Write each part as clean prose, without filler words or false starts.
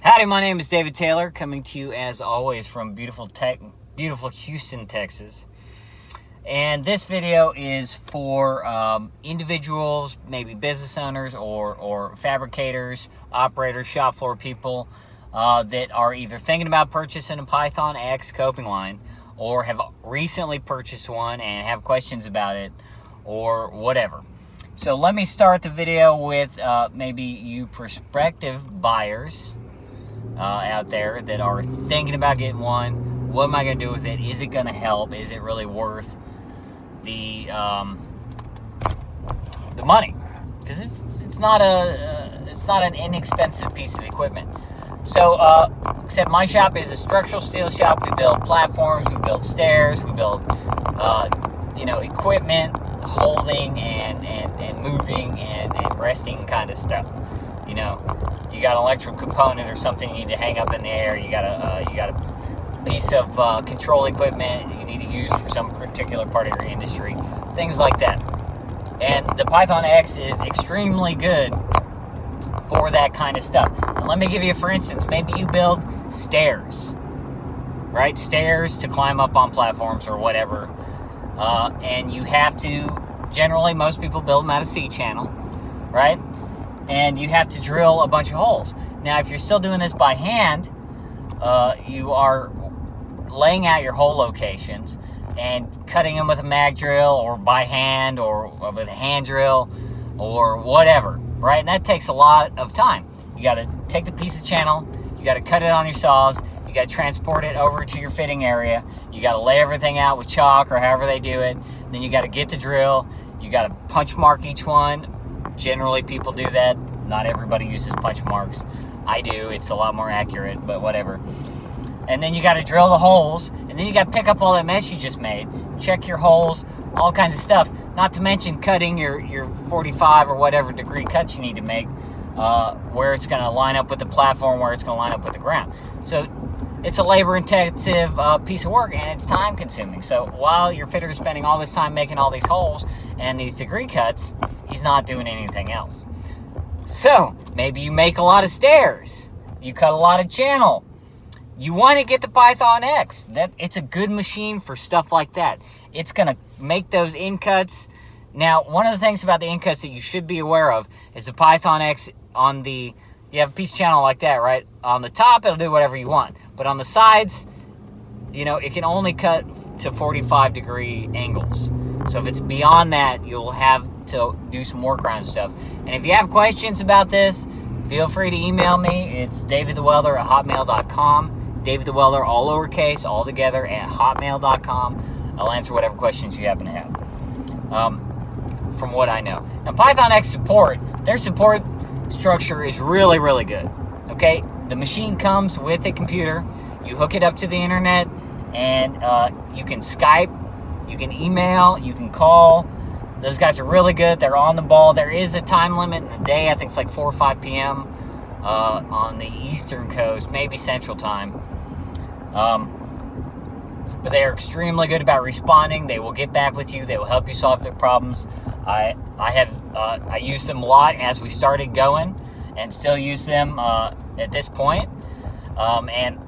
Howdy, my name is David Taylor, coming to you as always from beautiful Houston, Texas. And this video is for individuals, maybe business owners or fabricators, operators, shop floor people that are either thinking about purchasing a Python X coping line or have recently purchased one and have questions about it or whatever. So let me start the video with maybe you prospective buyers out there that are thinking about getting one. What am I going to do with it? Is it going to help? Is it really worth the money? Because it's not an inexpensive piece of equipment. So except my shop is a structural steel shop. We build platforms, we build stairs, we build equipment, holding and moving and resting kind of stuff. You got an electrical component or something you need to hang up in the air. You got a piece of control equipment you need to use for some particular part of your industry, things like that. And the Python X is extremely good for that kind of stuff. And let me give you, for instance, maybe you build stairs, right? Stairs to climb up on platforms or whatever. And you have to, generally, most people build them out of C-channel, right? And you have to drill a bunch of holes. Now, if you're still doing this by hand, you are laying out your hole locations and cutting them with a mag drill or by hand or with a hand drill or whatever, right? And that takes a lot of time. You got to take the piece of channel, you got to cut it on your saws, you got to transport it over to your fitting area, you got to lay everything out with chalk or however they do it, then you got to get the drill, you got to punch mark each one. Generally, people do that. Not everybody uses punch marks. I do. It's a lot more accurate, but whatever. And then you got to drill the holes, and then you got to pick up all that mess you just made, check your holes, all kinds of stuff. Not to mention cutting your 45 or whatever degree cuts you need to make, where it's going to line up with the platform, where it's going to line up with the ground. So it's a labor-intensive piece of work, and it's time-consuming. So while your fitter is spending all this time making all these holes and these degree cuts, he's not doing anything else. So maybe you make a lot of stairs, you cut a lot of channel, you want to get the Python X. It's a good machine for stuff like that. It's going to make those in cuts. Now, one of the things about the in cuts that you should be aware of is the Python X you have a piece of channel like that, right? On the top, it'll do whatever you want. But on the sides, it can only cut to 45 degree angles. So if it's beyond that, you'll have to do some workaround stuff. And if you have questions about this, feel free to email me. It's davidthewelder@hotmail.com. David the Welder, all lowercase, all together, at hotmail.com. I'll answer whatever questions you happen to have, from what I know. Now, Python X support, their support structure is really, really good. Okay? The machine comes with a computer. You hook it up to the internet, and you can Skype, you can email, you can call. Those guys are really good. They're on the ball. There is a time limit in the day. I think it's like 4 or 5 p.m. On the Eastern Coast, maybe Central Time. But they are extremely good about responding. They will get back with you. They will help you solve the problems. I used them a lot as we started going, and still use them at this point. And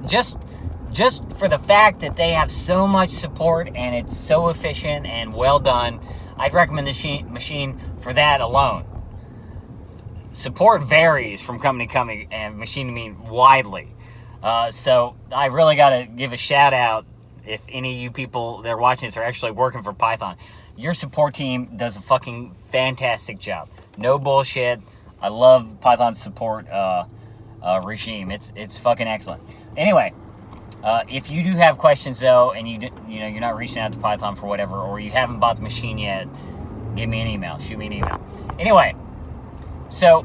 just for the fact that they have so much support and it's so efficient and well done, I'd recommend this machine for that alone. Support varies from company to company and machine to machine widely. So I really got to give a shout out if any of you people that are watching this are actually working for Python. Your support team does a fucking fantastic job. No bullshit. I love Python's support regime. It's fucking excellent. Anyway, if you do have questions though, and you're not reaching out to Python for whatever, or you haven't bought the machine yet, give me an email. Shoot me an email. Anyway, so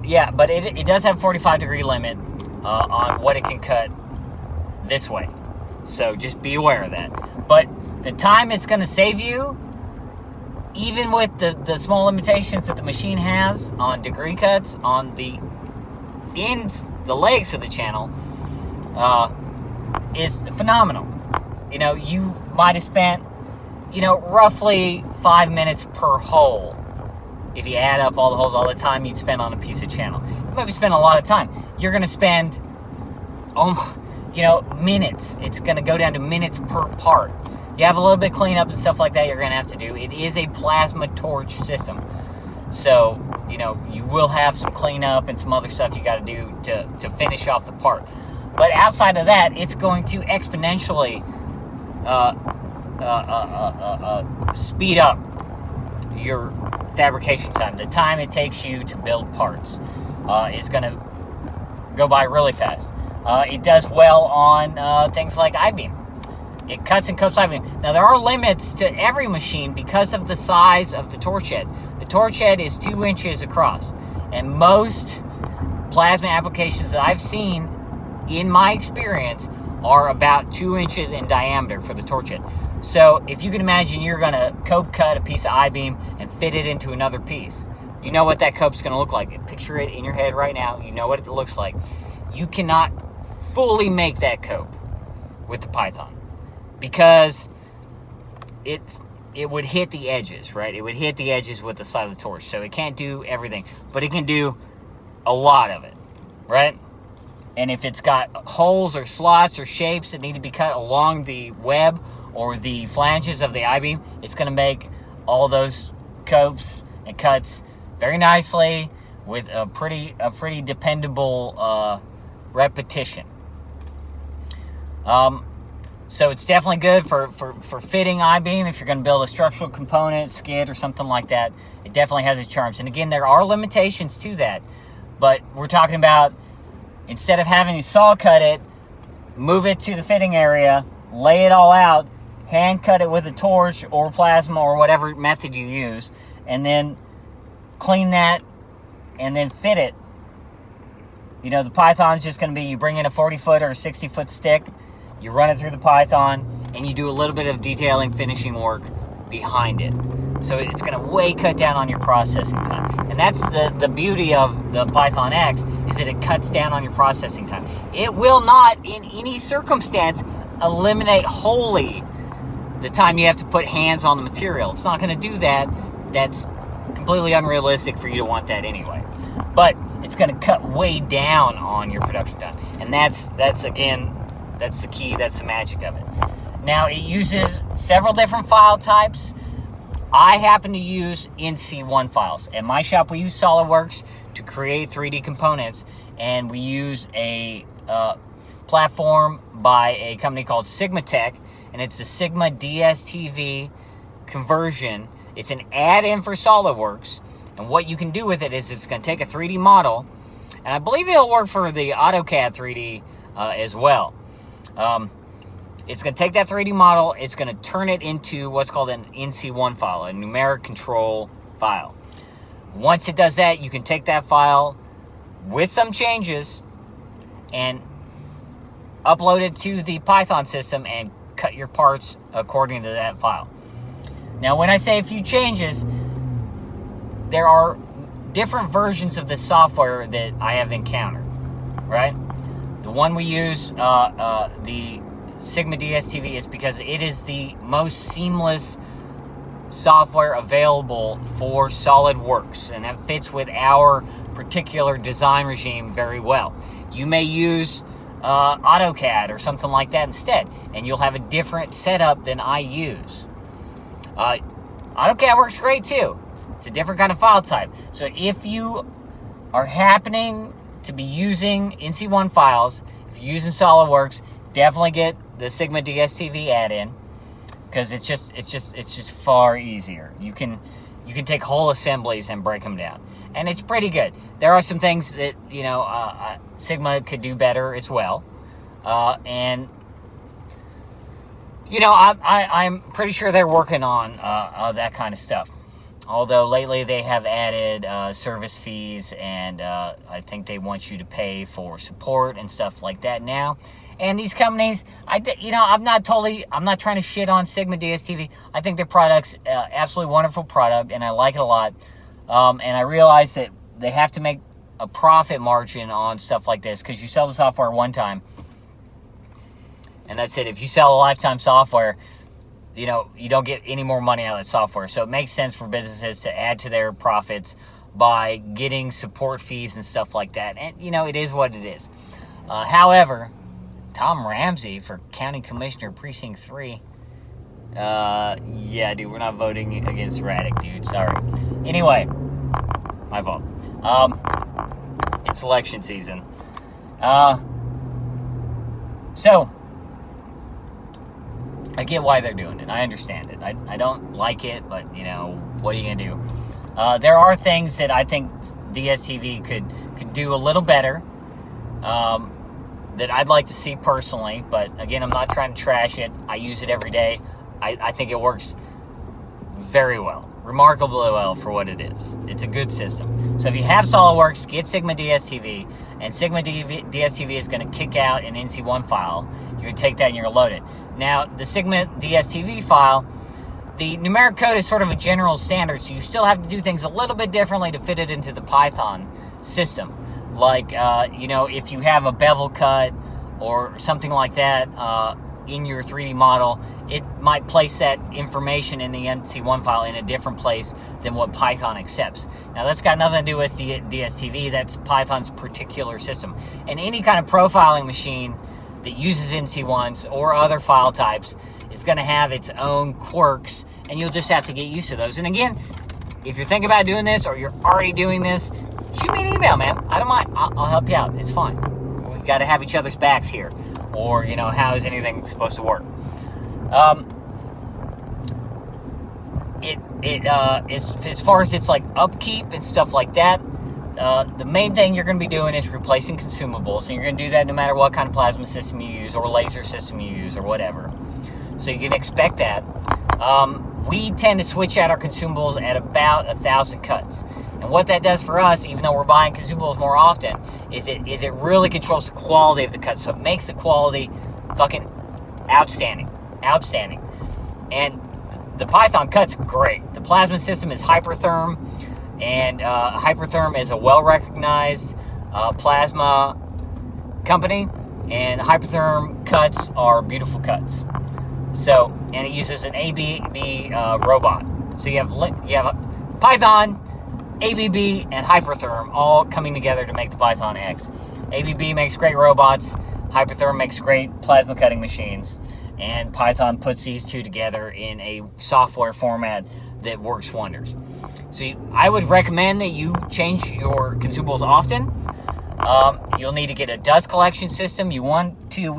yeah, but it does have 45 degree limit on what it can cut this way. So just be aware of that. But the time it's going to save you, even with the small limitations that the machine has on degree cuts on the ends, the legs of the channel, is phenomenal. You might have spent, roughly 5 minutes per hole. If you add up all the holes, all the time you'd spend on a piece of channel, you might be spending a lot of time. you're going to spend, minutes. It's going to go down to minutes per part. You have a little bit of cleanup and stuff like that you're going to have to do. It is a plasma torch system. So, you will have some cleanup and some other stuff you got to do to finish off the part. But outside of that, it's going to exponentially speed up your fabrication time. The time it takes you to build parts is going to go by really fast. It does well on things like I-beam. It cuts and coats I-beam. Now, there are limits to every machine because of the size of the torch head. The torch head is 2 inches across. And most plasma applications that I've seen, in my experience, are about 2 inches in diameter for the torch head. So, if you can imagine you're going to cope cut a piece of I-beam and fit it into another piece, you know what that cope's going to look like. Picture it in your head right now. You know what it looks like. You cannot fully make that cope with the Python, because it would hit the edges, right? It would hit the edges with the side of the torch. So it can't do everything, but it can do a lot of it, right? And if it's got holes or slots or shapes that need to be cut along the web or the flanges of the I-beam, it's going to make all those copes and cuts very nicely with a pretty dependable repetition. So it's definitely good for fitting I-beam. If you're going to build a structural component, skid, or something like that, it definitely has its charms. And again, there are limitations to that. But we're talking about, instead of having to saw cut it, move it to the fitting area, lay it all out, hand cut it with a torch or plasma or whatever method you use, and then clean that and then fit it. The Python's just going to be, you bring in a 40-foot or a 60-foot stick, you run it through the Python, and you do a little bit of detailing, finishing work behind it. So it's going to way cut down on your processing time. And that's the beauty of the Python X, is that it cuts down on your processing time. It will not, in any circumstance, eliminate wholly the time you have to put hands on the material. It's not going to do that. That's completely unrealistic for you to want that anyway. But it's going to cut way down on your production time. And that's the key, that's the magic of it. Now, it uses several different file types. I happen to use NC1 files. At my shop, we use SolidWorks to create 3D components, and we use a platform by a company called Sigmatech, and it's the Sigma DSTV conversion. It's an add-in for SolidWorks, and what you can do with it is it's going to take a 3D model, and I believe it'll work for the AutoCAD 3D as well. It's going to take that 3D model, it's going to turn it into what's called an NC1 file, a numeric control file. Once it does that, you can take that file with some changes and upload it to the Python system and cut your parts according to that file. Now, when I say a few changes, there are different versions of the software that I have encountered, right? The one we use, the Sigma DSTV, is because it is the most seamless software available for SolidWorks, and that fits with our particular design regime very well. You may use AutoCAD or something like that instead, and you'll have a different setup than I use. AutoCAD works great too. It's a different kind of file type. So if you are happening to be using NC1 files, if you're using SolidWorks, definitely get the Sigma DSTV add-in, because it's just far easier. You can take whole assemblies and break them down, and it's pretty good. There are some things that Sigma could do better as well, and I'm pretty sure they're working on that kind of stuff. Although lately they have added service fees, and I think they want you to pay for support and stuff like that now. And these companies, I'm not trying to shit on Sigma DSTV. I think their product's absolutely wonderful product, and I like it a lot. And I realize that they have to make a profit margin on stuff like this, because you sell the software one time, and that's it. If you sell a lifetime software, you don't get any more money out of that software. So it makes sense for businesses to add to their profits by getting support fees and stuff like that. And, you know, it is what it is. However, Tom Ramsey for County Commissioner Precinct 3. Yeah, dude, we're not voting against Raddick, dude. Sorry. Anyway, my fault. It's election season. So, I get why they're doing it. I understand it. I don't like it, but, you know, what are you going to do? There are things that I think DSTV could do a little better that I'd like to see personally. But, again, I'm not trying to trash it. I use it every day. I think it works very well. Remarkably well for what it is. It's a good system. So if you have SolidWorks, get Sigma DSTV, and Sigma DSTV is going to kick out an NC1 file. You're going to take that and you're going to load it. Now, the Sigma DSTV file, the numeric code is sort of a general standard, so you still have to do things a little bit differently to fit it into the Python system. Like, you know, if you have a bevel cut or something like that in your 3D model, it might place that information in the NC1 file in a different place than what Python accepts. Now, that's got nothing to do with DSTV. That's Python's particular system. And any kind of profiling machine that uses NC1s or other file types is going to have its own quirks, and you'll just have to get used to those. And again, if you're thinking about doing this or you're already doing this, shoot me an email, man. I don't mind. I'll help you out. It's fine. We got to have each other's backs here. Or, you know, how is anything supposed to work? As far as its like upkeep and stuff like that, the main thing you're going to be doing is replacing consumables, and you're going to do that no matter what kind of plasma system you use or laser system you use or whatever. So you can expect that. We tend to switch out our consumables at about 1,000 cuts. And what that does for us, even though we're buying consumables more often, is it really controls the quality of the cut. So it makes the quality fucking outstanding. Outstanding. And the Python cut's great. The plasma system is Hypertherm, and Hypertherm is a well-recognized plasma company, and Hypertherm cuts are beautiful cuts. So, and it uses an ABB robot. So you have a Python, ABB, and Hypertherm all coming together to make the Python X. ABB makes great robots, Hypertherm makes great plasma cutting machines, and Python puts these two together in a software format that works wonders. So I would recommend that you change your consumables often. You'll need to get a dust collection system. We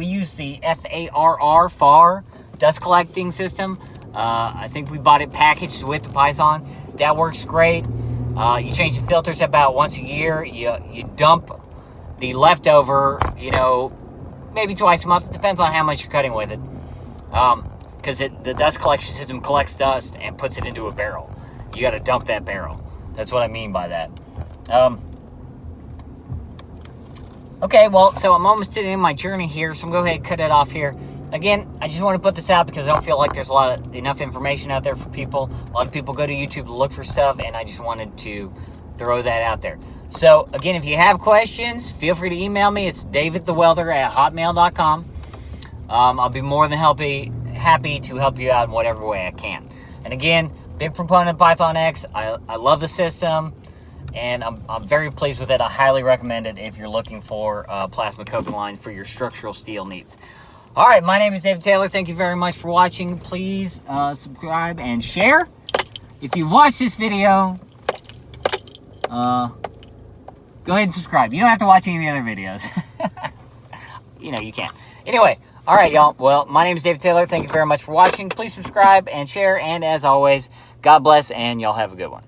use the FAR dust collecting system. I think we bought it packaged with the Python. That works great. You change the filters about once a year. You dump the leftover, you know, maybe twice a month. It depends on how much you're cutting with it. Because the dust collection system collects dust and puts it into a barrel. You got to dump that barrel. That's what I mean by that. Okay, well, so I'm almost to the end of my journey here, so I'm going to go ahead and cut it off here. Again, I just want to put this out because I don't feel like there's enough information out there for people. A lot of people go to YouTube to look for stuff, and I just wanted to throw that out there. So, again, if you have questions, feel free to email me. It's davidthewelder@hotmail.com. I'll be more than happy to help you out in whatever way I can. And again, big proponent of Python X. I love the system, and I'm very pleased with it. I highly recommend it if you're looking for plasma coping lines for your structural steel needs. All right, my name is David Taylor. Thank you very much for watching. Please subscribe and share. If you've watched this video, go ahead and subscribe. You don't have to watch any of the other videos. You know, you can. Anyway, all right, y'all. Well, my name is David Taylor. Thank you very much for watching. Please subscribe and share. And as always, God bless, and y'all have a good one.